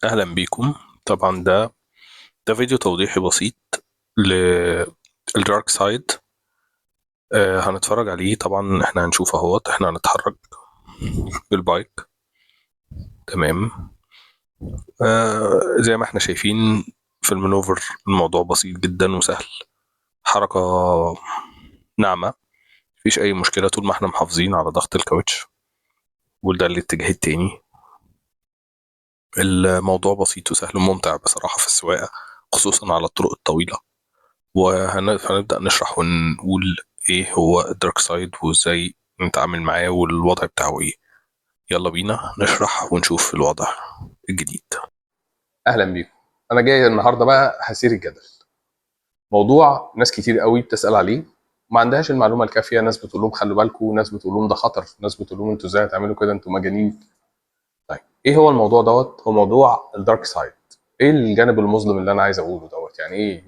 أهلا بيكم. طبعا ده فيديو توضيحي بسيط للدارك سايد. هنتفرج عليه. طبعا احنا هنشوف اهوت، احنا هنتحرك بالبايك. تمام. زي ما احنا شايفين في المانوفر، الموضوع بسيط جدا وسهل. حركة ناعمة، مفيش أي مشكلة طول ما احنا محافظين على ضغط الكاوتش. وده الاتجاه التاني. الموضوع بسيط وسهل وممتع بصراحة في السواقة، خصوصا على الطرق الطويلة. وهنبدأ نشرح ونقول ايه هو الدارك سايد وازاي نتعامل معاه والوضع بتاعه ايه. يلا بينا نشرح ونشوف الوضع الجديد. اهلا بيكم. انا جاي النهارده بقى هثير الجدل. موضوع ناس كتير قوي بتسال عليه، ما عندهاش المعلومه الكافيه. ناس بتقول لهم خلوا بالكم، ناس بتقول لهم ده خطر، ناس بتقول لهم انتوا ازاي هتعملوا كده، انتوا مجانين. طيب ايه هو الموضوع دوت؟ هو موضوع الدارك سايد. ايه الجانب المظلم اللي انا عايز اقوله دوت؟ يعني ايه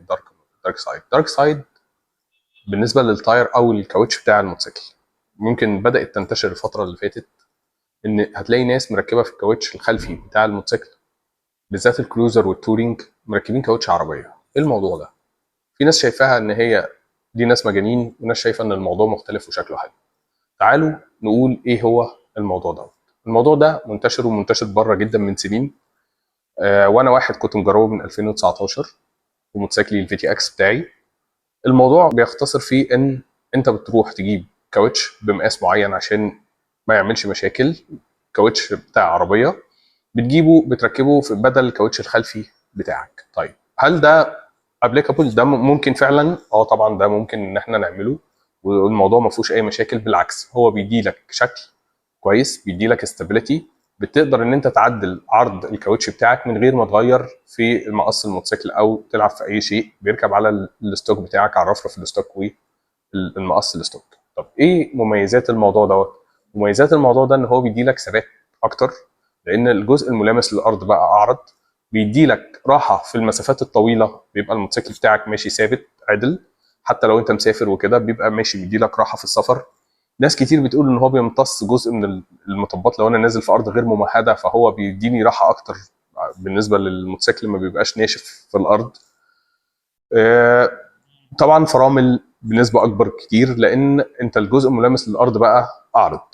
دارك سايد؟ دارك سايد بالنسبه للتاير او الكاوتش بتاع الموتوسيكل، ممكن بدات تنتشر الفتره اللي فاتت، ان هتلاقي ناس مركبه في الكاوتش الخلفي بتاع الموتوسيكل، بالذات الكروزر والتورينج، مركبين كاوتش عربيه. ايه الموضوع ده؟ في ناس شايفاها ان هي دي ناس مجانين، وناس شايفه ان الموضوع مختلف وشكله حلو. تعالوا نقول ايه هو الموضوع ده. الموضوع ده منتشر ومنتشر بره جدا من سنين. وانا واحد كنت مجربه من 2019 وموتوسيكلي الفي تي اكس بتاعي. الموضوع بيختصر في ان انت بتروح تجيب كاوتش بمقاس معين عشان ما يعملش مشاكل. كاوتش بتاع عربيه بتجيبه بتركبه في بدل الكاوتش الخلفي بتاعك. طيب هل ده ابليكابل؟ ده ممكن فعلا، طبعا ده ممكن ان احنا نعمله، والموضوع ما فيهوش اي مشاكل. بالعكس، هو بيدي لك شكل كويس، بيدي لك استابيليتي، بتقدر ان انت تعدل عرض الكاوتش بتاعك من غير ما تغير في مقص الموتوسيكل او تلعب في اي شيء. بيركب على الستوك بتاعك، على رفرف الستوك والمقص الستوك. طب ايه مميزات الموضوع دوت؟ مميزات الموضوع ده ان هو بيدي لك ثبات اكتر، لان الجزء الملامس للارض بقى اعرض. بيدي لك راحه في المسافات الطويله، بيبقى الموتوسيكل بتاعك ماشي ثابت عدل. حتى لو انت مسافر وكده بيبقى ماشي، بيدي لك راحه في السفر. ناس كتير بتقول ان هو بيمتص جزء من المطبات لو انا نازل في ارض غير ممهده، فهو بيديني راحه اكتر. بالنسبه للموتوسيكل ما بيبقاش ناشف في الارض. آه، طبعا فرامل بنسبه اكبر كتير، لان انت الجزء الملامس للارض بقى اعرض.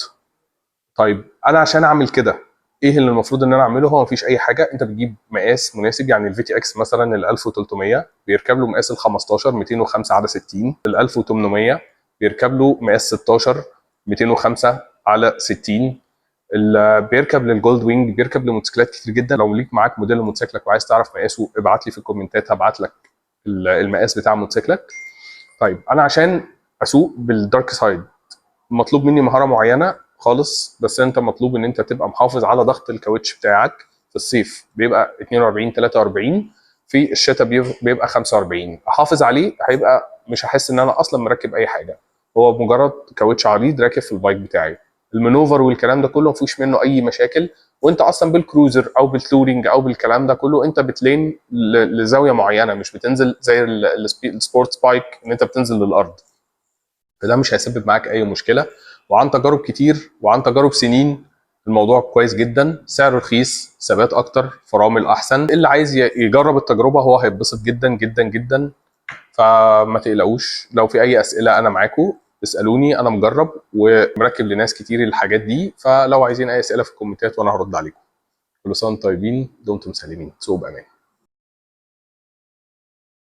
طيب انا عشان اعمل كده، ايه اللي المفروض ان انا اعمله؟ هو مفيش اي حاجه. انت بتجيب مقاس مناسب. يعني الفي تي اكس مثلا ال 1300 بيركب له مقاس ال 15 205 على 60. ال 1800 بيركب له مقاس 16 205 على 60. اللي بيركب للجولد وينج بيركب لموتوسيكلات كتير جدا. لو ليك معاك موديل موتوسيكلك وعايز تعرف مقاسه، ابعت لي في الكومنتات، هبعت لك المقاس بتاع موتوسيكلك. طيب انا عشان اسوق بالدارك سايد مطلوب مني مهاره معينه خالص، بس انت مطلوب ان انت تبقى محافظ على ضغط الكاوتش بتاعك. في الصيف بيبقى 42 43، في الشتاء بيبقى 45. احافظ عليه، هيبقى مش هحس ان انا اصلا مركب اي حاجه. هو مجرد كاوتش عريض راكب في البايك بتاعي. المانوفر والكلام ده كله مفيش منه اي مشاكل. وانت اصلا بالكروزر او بالتورينج او بالكلام ده كله انت بتلين لزاويه معينه، مش بتنزل زي السبورتس بايك ان انت بتنزل للارض. فده مش هيسبب معاك اي مشكله. وعن تجارب كتير وعن تجارب سنين، الموضوع كويس جدا، سعره رخيص، ثبات اكتر، فرامل احسن. اللي عايز يجرب التجربه هو هيتبسط جدا جدا جدا. فما تقلقوش، لو في اي اسئله انا معاكم اسالوني. انا مجرب ومركب لناس كتير الحاجات دي، فلو عايزين اي اسئله في الكومنتات وانا هرد عليكم. كل سنه وانتم طيبين، دمتم سالمين، سوء بامان.